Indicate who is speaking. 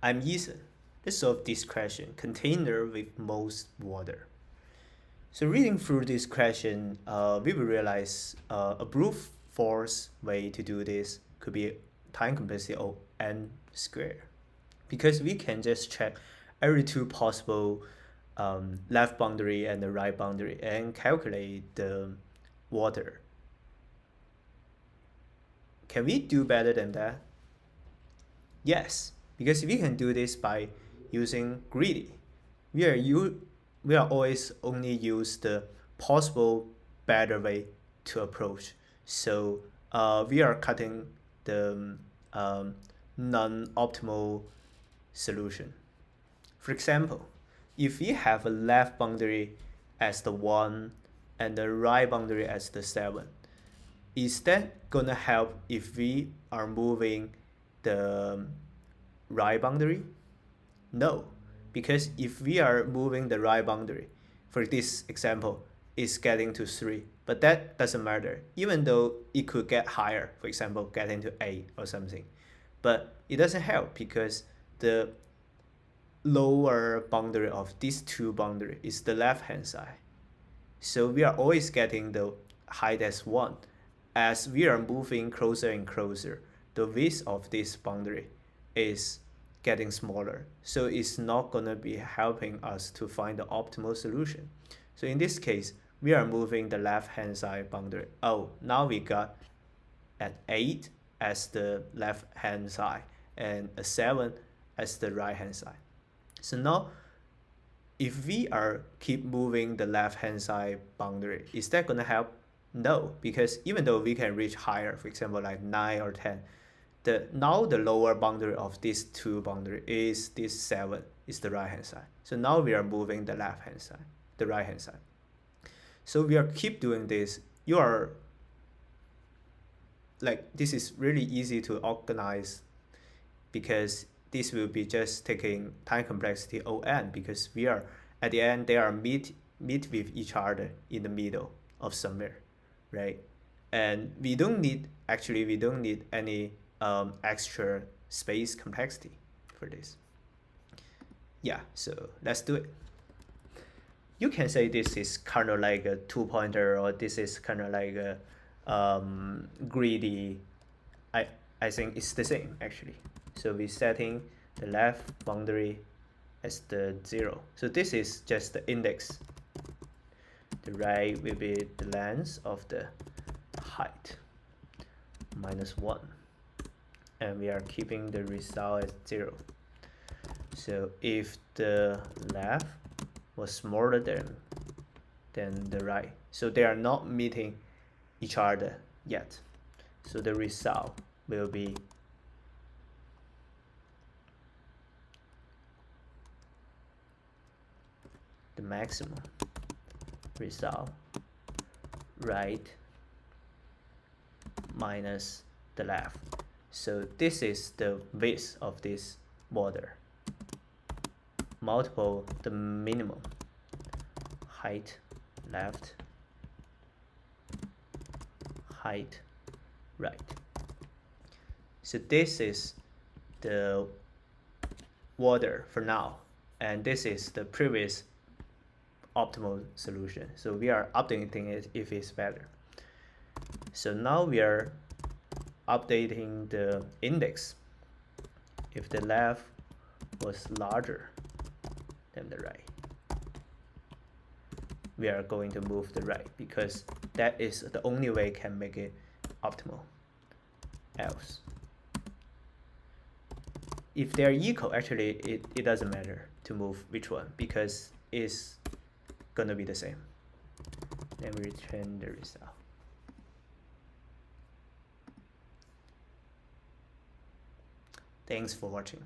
Speaker 1: I'm Ethan. Let's solve this question, container with most water. So reading through this question, we will realize a brute force way to do this could be time complexity of n squared. Because we can just check every two possible left boundary and the right boundary and calculate the water. Can we do better than that? Yes, because we can do this by using greedy. We are always only use the possible better way to approach. So we are cutting the non-optimal solution. For example, if we have a left boundary as the 1 and the right boundary as the 7, is that gonna help if we are moving the right boundary? No, because if we are moving the right boundary, for this example, it's getting to 3, but that doesn't matter, even though it could get higher, for example, getting to 8 or something. But it doesn't help because the lower boundary of these two boundaries is the left hand side. So we are always getting the height as 1. As we are moving closer and closer, the width of this boundary is getting smaller. So it's not going to be helping us to find the optimal solution. So in this case, we are moving the left hand side boundary. Oh, now we got at 8 as the left hand side and a 7 as the right hand side. So now if we are keep moving the left hand side boundary, is that going to help? No, because even though we can reach higher, for example, like 9 or 10, now the lower boundary of these two boundary is this 7, is the right hand side. So now we are moving the left hand side, the right hand side. So we are keep doing this. You are like, this is really easy to organize because this will be just taking time complexity O(n), because we are at the end they are meet with each other in the middle of somewhere, right? And we don't need any extra space complexity for this. Yeah, so let's do it. You can say this is kind of like a 2-pointer, or this is kind of like a greedy. I think it's the same actually. So we're setting the left boundary as the 0. So this is just the index. The right will be the length of the height minus 1. And we are keeping the result as 0. So if the left was smaller than the right, so they are not meeting each other yet. So the result will be the maximum result right minus the left. So this is the width of this border multiple the minimum height left height right. So this is the water for now, and this is the previous optimal solution. So we are updating it if it's better. So now we are updating the index. If the left was larger than the right, we are going to move the right, because that is the only way can make it optimal. Else, if they are equal, actually it doesn't matter to move which one, because it's gonna be the same. Then we return the result. Thanks for watching.